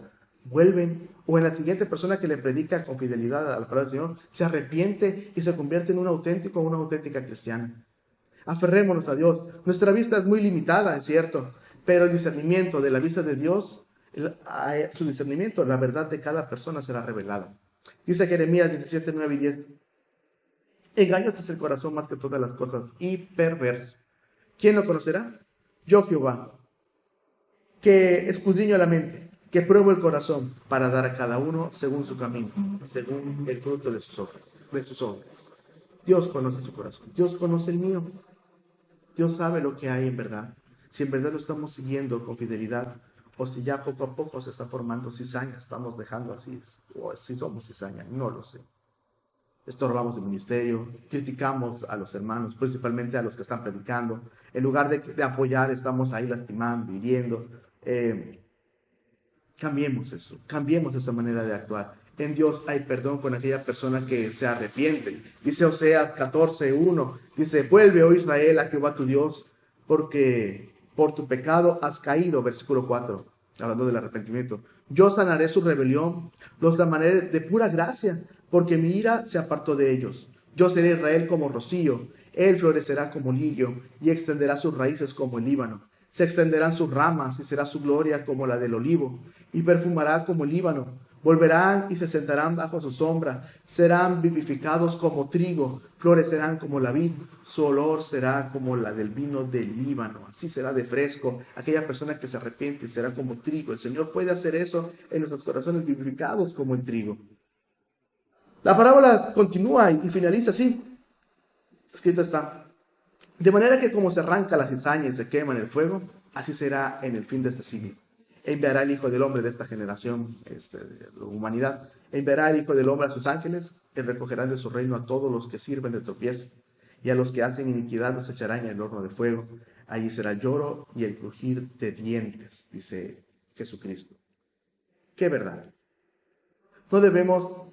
vuelven, o en la siguiente persona que le predica con fidelidad a la palabra del Señor, se arrepiente y se convierte en un auténtico o una auténtica cristiana. Aferrémonos a Dios. Nuestra vista es muy limitada, es cierto, pero el discernimiento de la vista de Dios, su discernimiento, la verdad de cada persona será revelada. Dice Jeremías 17, 9 y 10. Engañoso es el corazón más que todas las cosas, y perverso. ¿Quién lo conocerá? Yo, Jehová, que escudriño la mente, que pruebo el corazón, para dar a cada uno según su camino, según el fruto de sus obras. Dios conoce su corazón. Dios conoce el mío. Dios sabe lo que hay en verdad. Si en verdad lo estamos siguiendo con fidelidad, o si ya poco a poco se está formando cizaña, estamos dejando así, o si somos cizaña, no lo sé. Estorbamos el ministerio, criticamos a los hermanos, principalmente a los que están predicando. En lugar de apoyar, estamos ahí lastimando, hiriendo. Cambiemos eso, cambiemos esa manera de actuar. En Dios hay perdón con aquella persona que se arrepiente. Dice Oseas 14:1, dice, vuelve, oh Israel, a Jehová tu Dios, porque por tu pecado has caído, versículo 4, hablando del arrepentimiento. Yo sanaré su rebelión, los amaré de pura gracia, porque mi ira se apartó de ellos. Yo seré Israel como rocío, él florecerá como lirio, y extenderá sus raíces como el Líbano. Se extenderán sus ramas, y será su gloria como la del olivo, y perfumará como el Líbano. Volverán y se sentarán bajo su sombra, serán vivificados como trigo, florecerán como la vid, su olor será como la del vino del Líbano, así será de fresco aquella persona que se arrepiente, será como trigo. El Señor puede hacer eso en nuestros corazones, vivificados como el trigo. La parábola continúa y finaliza así, escrito está: de manera que como se arranca la cizaña y se quema en el fuego, así será en el fin de este siglo. Enviará el Hijo del Hombre de esta generación, de la humanidad, enviará el Hijo del Hombre a sus ángeles, y recogerán de su reino a todos los que sirven de tropiezo, y a los que hacen iniquidad los echarán en el horno de fuego. Allí será el lloro y el crujir de dientes, dice Jesucristo. ¡Qué verdad! No debemos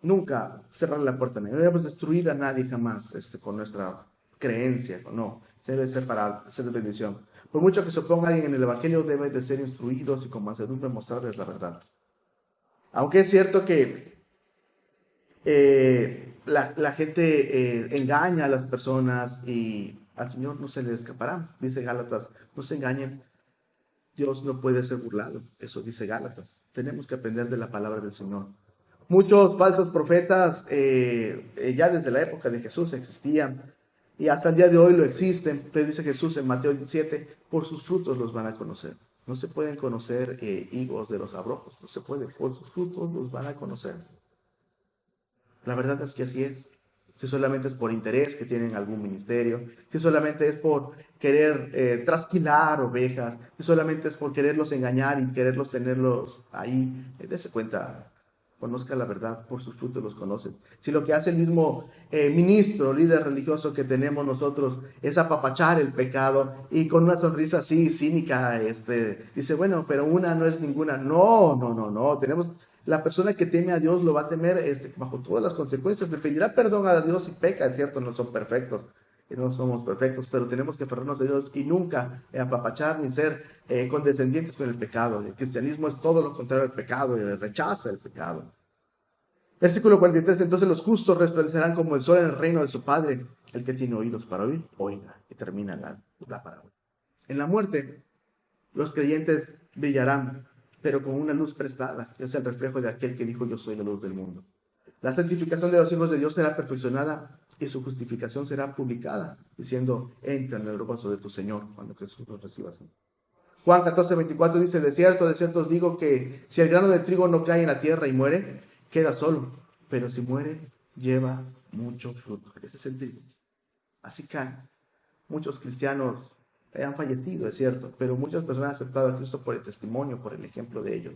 nunca cerrar la puerta a nadie, no debemos destruir a nadie jamás con nuestra creencia, no, debe ser para ser de bendición. Por mucho que se oponga alguien en el Evangelio, deben de ser instruidos y con mansedumbre mostrarles la verdad. Aunque es cierto que la gente engaña a las personas y al Señor no se le escapará. Dice Gálatas, no se engañen, Dios no puede ser burlado. Eso dice Gálatas. Tenemos que aprender de la palabra del Señor. Muchos falsos profetas ya desde la época de Jesús existían. Y hasta el día de hoy lo existen, pero dice Jesús en Mateo 17, por sus frutos los van a conocer. No se pueden conocer higos de los abrojos, no se puede, por sus frutos los van a conocer. La verdad es que así es. Si solamente es por interés que tienen algún ministerio, si solamente es por querer trasquilar ovejas, si solamente es por quererlos engañar y quererlos tenerlos ahí, dése cuenta, Conozca la verdad, por sus frutos los conocen. Si lo que hace el mismo ministro, líder religioso que tenemos nosotros es apapachar el pecado y con una sonrisa así cínica, dice, bueno, pero una no es ninguna. No. La persona que teme a Dios lo va a temer bajo todas las consecuencias. Le pedirá perdón a Dios si peca, es cierto, no son perfectos. No somos perfectos, pero tenemos que aferrarnos a Dios y nunca apapachar ni ser condescendientes con el pecado. El cristianismo es todo lo contrario al pecado y rechaza el pecado. Versículo 43, entonces los justos resplandecerán como el sol en el reino de su Padre. El que tiene oídos para oír, oiga. Y termina la parábola. En la muerte, los creyentes brillarán, pero con una luz prestada, que es el reflejo de aquel que dijo, yo soy la luz del mundo. La santificación de los hijos de Dios será perfeccionada y su justificación será publicada, diciendo, entra en el gozo de tu Señor cuando Jesús los reciba así. Juan 14:24 dice, de cierto os digo que si el grano de trigo no cae en la tierra y muere, queda solo, pero si muere, lleva mucho fruto. Ese es el trigo. Así que muchos cristianos han fallecido, es cierto, pero muchas personas han aceptado a Cristo por el testimonio, por el ejemplo de ellos.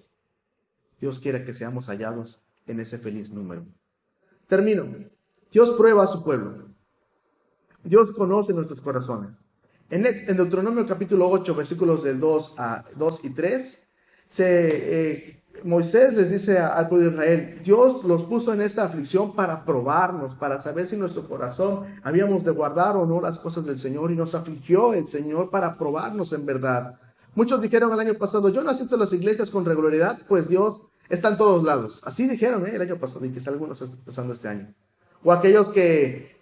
Dios quiere que seamos hallados en ese feliz número. Termino. Dios prueba a su pueblo. Dios conoce nuestros corazones. En Deuteronomio capítulo 8, versículos del 2 y 3, Moisés les dice al pueblo de Israel, Dios los puso en esta aflicción para probarnos, para saber si nuestro corazón habíamos de guardar o no las cosas del Señor, y nos afligió el Señor para probarnos en verdad. Muchos dijeron el año pasado, yo no asisto a las iglesias con regularidad, pues Dios está en todos lados. Así dijeron el año pasado, y quizá algunos están pasando este año. O aquellos que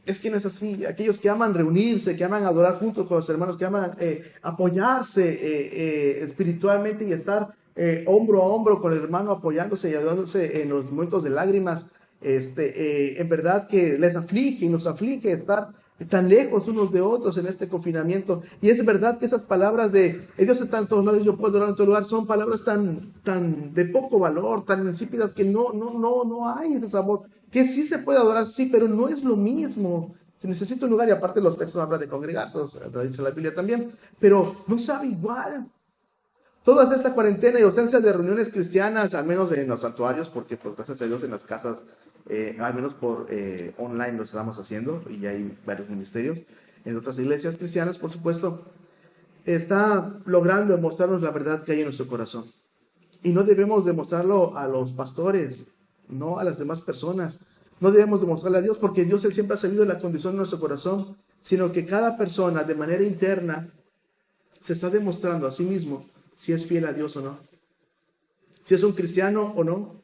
es que no es así, aquellos que aman reunirse, que aman adorar juntos con los hermanos, que aman apoyarse espiritualmente y estar hombro a hombro con el hermano, apoyándose y ayudándose en los momentos de lágrimas, en verdad que les aflige y nos aflige estar tan lejos unos de otros en este confinamiento. Y es verdad que esas palabras de Dios está en todos lados y yo puedo adorar en todo lugar son palabras tan de poco valor, tan insípidas, que no hay ese sabor. Que sí se puede adorar, sí, pero no es lo mismo. Se necesita un lugar, y aparte los textos hablan de congregarse, dice la Biblia también, pero no sabe igual. Toda esta cuarentena y ausencia de reuniones cristianas, al menos en los santuarios, porque por gracias a Dios en las casas, al menos por online lo estamos haciendo, y hay varios ministerios, en otras iglesias cristianas, por supuesto, está logrando mostrarnos la verdad que hay en nuestro corazón. Y no debemos demostrarlo a los pastores, no a las demás personas. No debemos demostrarle a Dios, porque Dios Él siempre ha sabido la condición de nuestro corazón, sino que cada persona de manera interna se está demostrando a sí mismo si es fiel a Dios o no, si es un cristiano o no,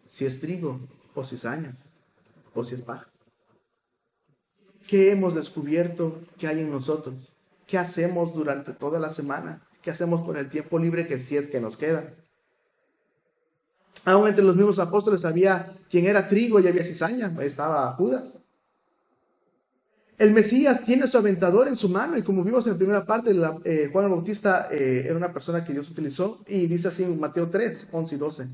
si es trigo o cizaña, o si es paja. ¿Qué hemos descubierto que hay en nosotros? ¿Qué hacemos durante toda la semana? ¿Qué hacemos con el tiempo libre que si es que nos queda? Aún entre los mismos apóstoles había quien era trigo y había cizaña, ahí estaba Judas. El Mesías tiene su aventador en su mano, y como vimos en la primera parte, Juan el Bautista era una persona que Dios utilizó, y dice así en Mateo 3, 11 y 12.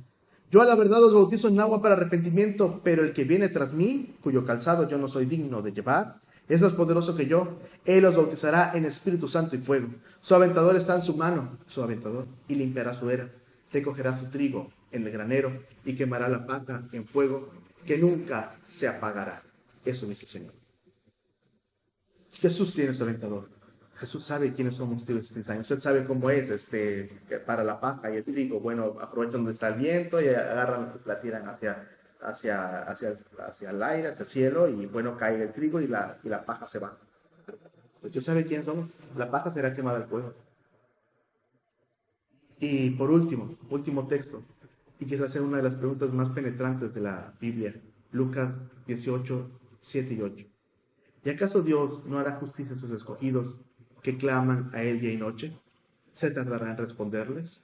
Yo a la verdad os bautizo en agua para arrepentimiento, pero el que viene tras mí, cuyo calzado yo no soy digno de llevar, es más poderoso que yo. Él os bautizará en Espíritu Santo y fuego. Su aventador está en su mano, su aventador, y limpiará su era. Recogerá su trigo en el granero y quemará la paja en fuego que nunca se apagará. Eso dice el Señor. Jesús tiene su aventador. Jesús sabe quiénes somos los cizaños. Él sabe cómo es para la paja y el trigo. Bueno, aprovechan donde está el viento y agarran, la tiran hacia el aire, hacia el cielo, y bueno, cae el trigo y la paja se va. Pues Dios sabe quiénes somos. La paja será quemada al fuego. Y por último texto, y quizás sea una de las preguntas más penetrantes de la Biblia, Lucas 18, 7 y 8. ¿Y acaso Dios no hará justicia a sus escogidos que claman a Él día y noche? ¿Se tardará en responderles?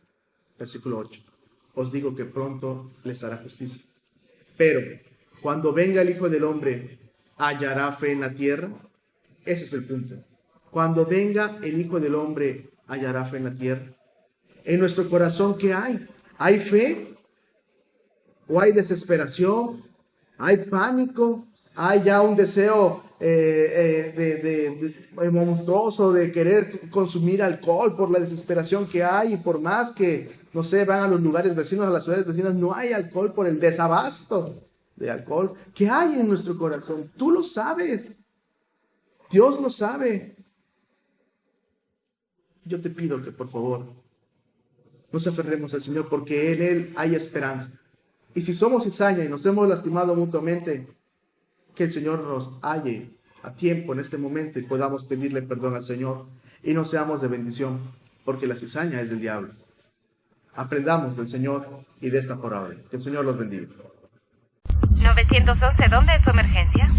Versículo 8. Os digo que pronto les hará justicia. Pero cuando venga el Hijo del Hombre, ¿hallará fe en la tierra? Ese es el punto. Cuando venga el Hijo del Hombre, ¿hallará fe en la tierra? En nuestro corazón, ¿qué hay? ¿Hay fe? ¿O hay desesperación? ¿Hay pánico? Hay ya un deseo monstruoso de querer consumir alcohol por la desesperación que hay, y por más que, no sé, van a los lugares vecinos, a las ciudades vecinas, no hay alcohol por el desabasto de alcohol que hay en nuestro corazón. Tú lo sabes. Dios lo sabe. Yo te pido que por favor nos aferremos al Señor, porque en Él hay esperanza. Y si somos cizaña y nos hemos lastimado mutuamente, que el Señor nos halle a tiempo en este momento y podamos pedirle perdón al Señor y no seamos de bendición, porque la cizaña es del diablo. Aprendamos del Señor y de esta palabra. Que el Señor los bendiga. 911, ¿dónde es su emergencia?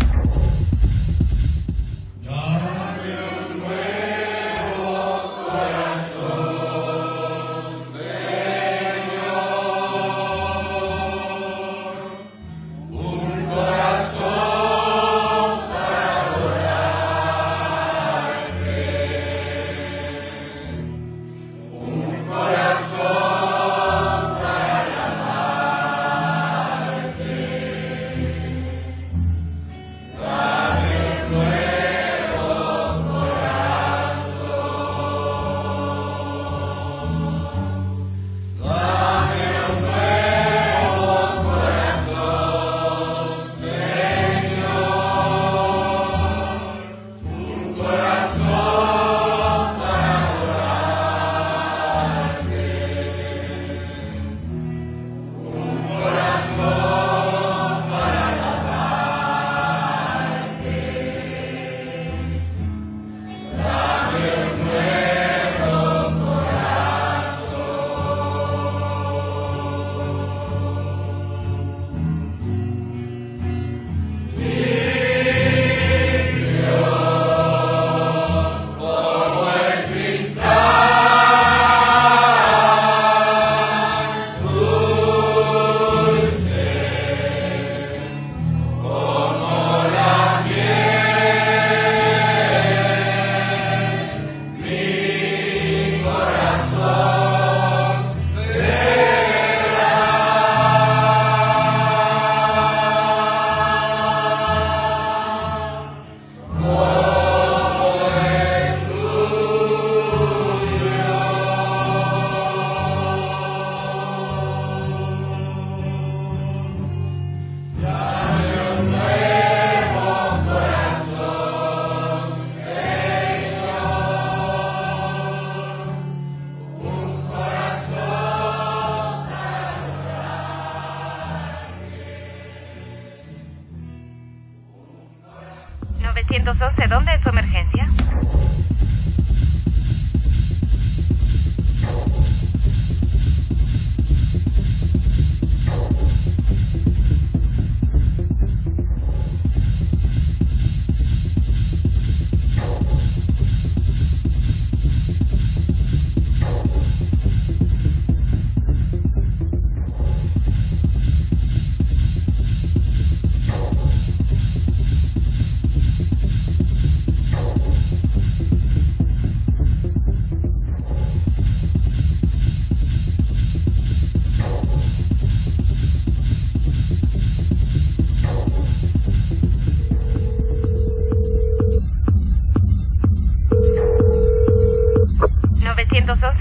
¿Dónde es su emergencia?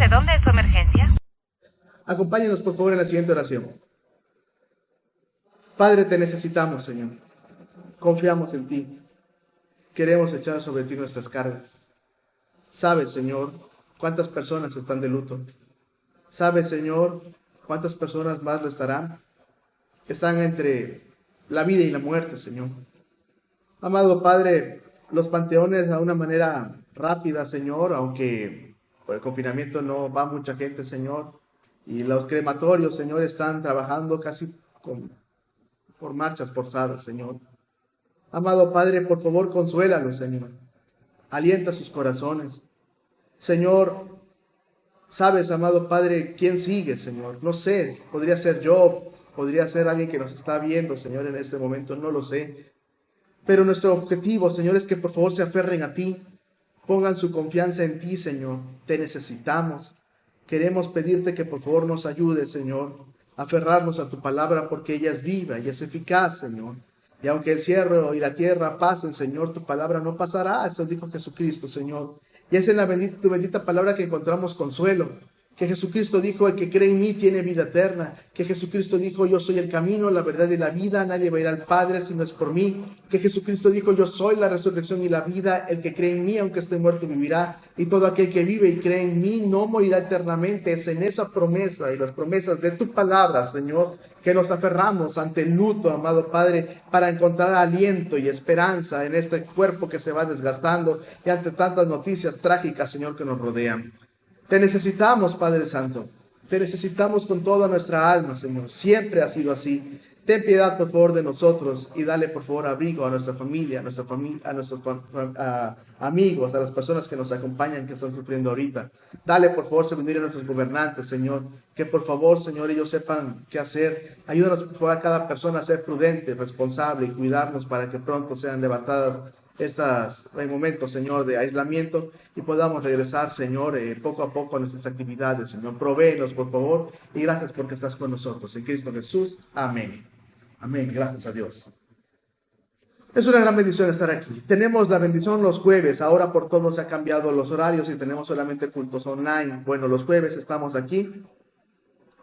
¿Dónde es su emergencia? Acompáñenos por favor en la siguiente oración. Padre, te necesitamos, Señor. Confiamos en ti. Queremos echar sobre ti nuestras cargas. Sabes, Señor, cuántas personas están de luto. Sabes, Señor, cuántas personas más lo estarán. Están entre la vida y la muerte, Señor. Amado Padre, los panteones a una manera rápida, Señor, aunque por el confinamiento no va mucha gente, Señor. Y los crematorios, Señor, están trabajando casi por marchas forzadas, Señor. Amado Padre, por favor, consuélalos, Señor. Alienta sus corazones. Señor, sabes, amado Padre, quién sigue, Señor. No sé, podría ser yo, podría ser alguien que nos está viendo, Señor, en este momento, no lo sé. Pero nuestro objetivo, Señor, es que por favor se aferren a ti. Pongan su confianza en ti, Señor. Te necesitamos. Queremos pedirte que por favor nos ayudes, Señor, a aferrarnos a tu palabra porque ella es viva y es eficaz, Señor. Y aunque el cielo y la tierra pasen, Señor, tu palabra no pasará. Eso dijo Jesucristo, Señor. Y es en tu bendita palabra que encontramos consuelo. Que Jesucristo dijo, el que cree en mí tiene vida eterna. Que Jesucristo dijo, yo soy el camino, la verdad y la vida. Nadie va a ir al Padre si no es por mí. Que Jesucristo dijo, yo soy la resurrección y la vida. El que cree en mí, aunque esté muerto, vivirá. Y todo aquel que vive y cree en mí no morirá eternamente. Es en esa promesa y las promesas de tu palabra, Señor, que nos aferramos ante el luto, amado Padre, para encontrar aliento y esperanza en este cuerpo que se va desgastando y ante tantas noticias trágicas, Señor, que nos rodean. Te necesitamos, Padre Santo. Te necesitamos con toda nuestra alma, Señor. Siempre ha sido así. Ten piedad, por favor, de nosotros y dale, por favor, abrigo a nuestra familia, a nuestros amigos, a las personas que nos acompañan, que están sufriendo ahorita. Dale, por favor, sabiduría a nuestros gobernantes, Señor. Que, por favor, Señor, ellos sepan qué hacer. Ayúdanos, por favor, a cada persona a ser prudente, responsable y cuidarnos para que pronto sean levantadas estos momentos, Señor, de aislamiento y podamos regresar, Señor, poco a poco a nuestras actividades, Señor. Provéenos, por favor, y gracias porque estás con nosotros. En Cristo Jesús. Amén. Amén. Gracias a Dios. Es una gran bendición estar aquí. Tenemos la bendición los jueves. Ahora por todo se han cambiado los horarios y tenemos solamente cultos online. Bueno, los jueves estamos aquí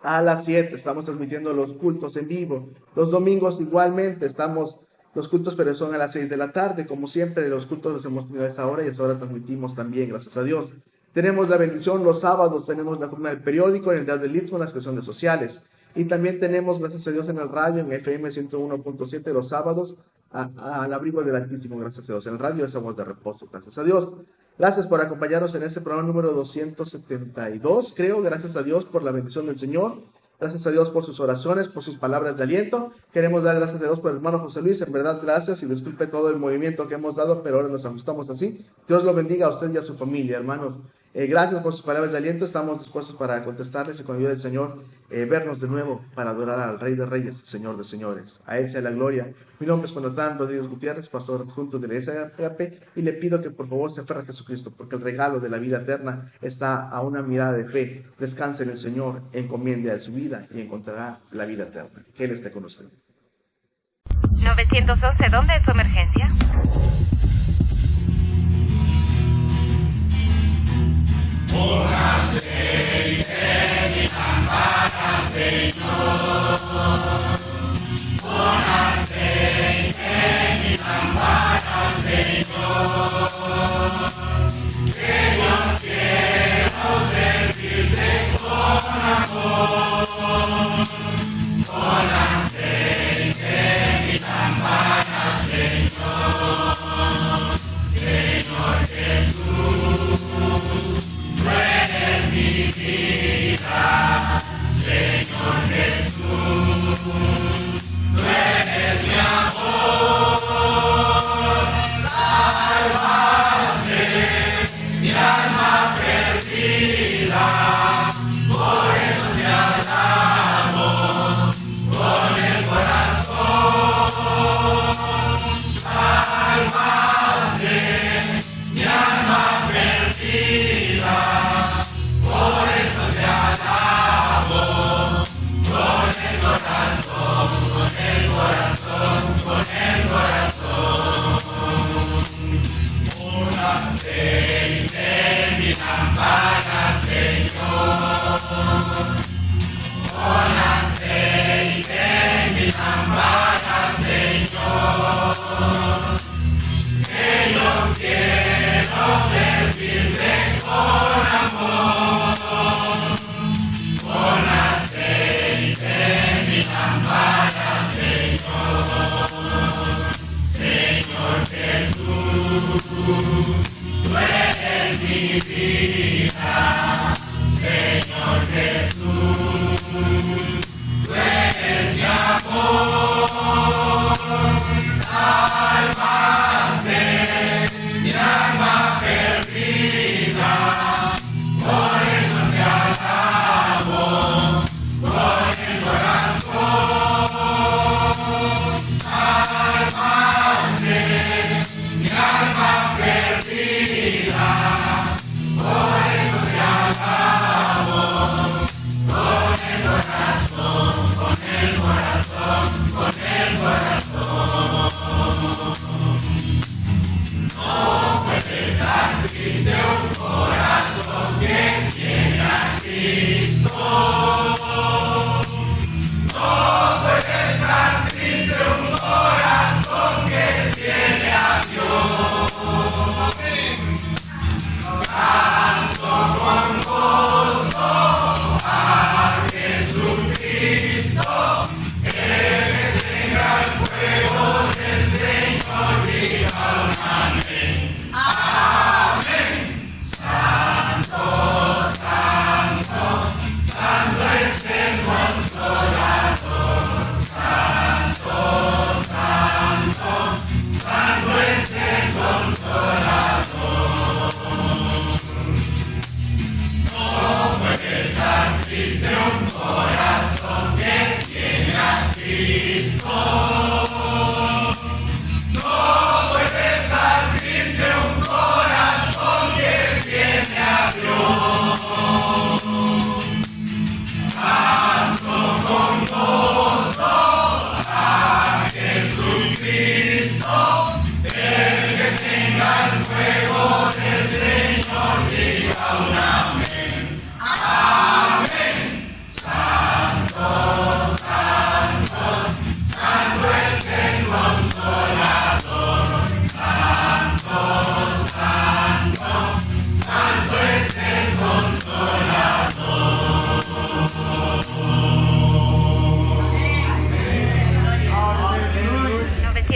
a las 7. Estamos transmitiendo los cultos en vivo. Los domingos igualmente estamos los cultos, pero son a las 6 de la tarde. Como siempre, los cultos los hemos tenido a esa hora y a esa hora transmitimos también, gracias a Dios. Tenemos la bendición los sábados, tenemos la columna del periódico, en el Diario del Istmo, las secciones sociales. Y también tenemos, gracias a Dios, en el radio, en FM 101.7 los sábados, al abrigo del Altísimo, gracias a Dios. En el radio es voz de reposo, gracias a Dios. Gracias por acompañarnos en este programa número 272, creo. Gracias a Dios por la bendición del Señor. Gracias a Dios por sus oraciones, por sus palabras de aliento. Queremos dar gracias a Dios por el hermano José Luis. En verdad, gracias y disculpe todo el movimiento que hemos dado, pero ahora nos ajustamos así. Dios lo bendiga a usted y a su familia, hermanos. Gracias por sus palabras de aliento. Estamos dispuestos para contestarles y con ayuda del Señor vernos de nuevo para adorar al Rey de Reyes, Señor de Señores. A Él sea la gloria. Mi nombre es Jonathan Rodríguez Gutiérrez, pastor adjunto de la iglesia de Agape, y le pido que por favor se aferre a Jesucristo, porque el regalo de la vida eterna está a una mirada de fe. Descanse en el Señor, encomiende a su vida y encontrará la vida eterna. Que Él esté con usted. 911, ¿dónde es su emergencia? Con aceite mi lámpara, Señor. Con aceite mi lámpara, Señor. Que yo quiero servirte con amor. Con aceite mi lámpara, Señor. Señor Jesús. Tú eres mi vida, Señor Jesús, tú eres mi amor, sálvame, mi alma perdida, por eso te alabo, con el corazón, sálvame, mi alma perdida, por eso te alabo, con el corazón, con el corazón, con el corazón. Con aceite mi lámpara, Señor, con aceite mi lámpara, Señor. Que yo quiero servirte con amor, con aceite mi lámpara, Señor. Señor Jesús, tú eres mi vida, Señor Jesús, tú eres mi amor, sálvame, mi alma perdida, por eso te alabo, con el corazón, sálvame, mi alma perdida, por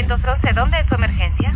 ¿911 dónde es su emergencia?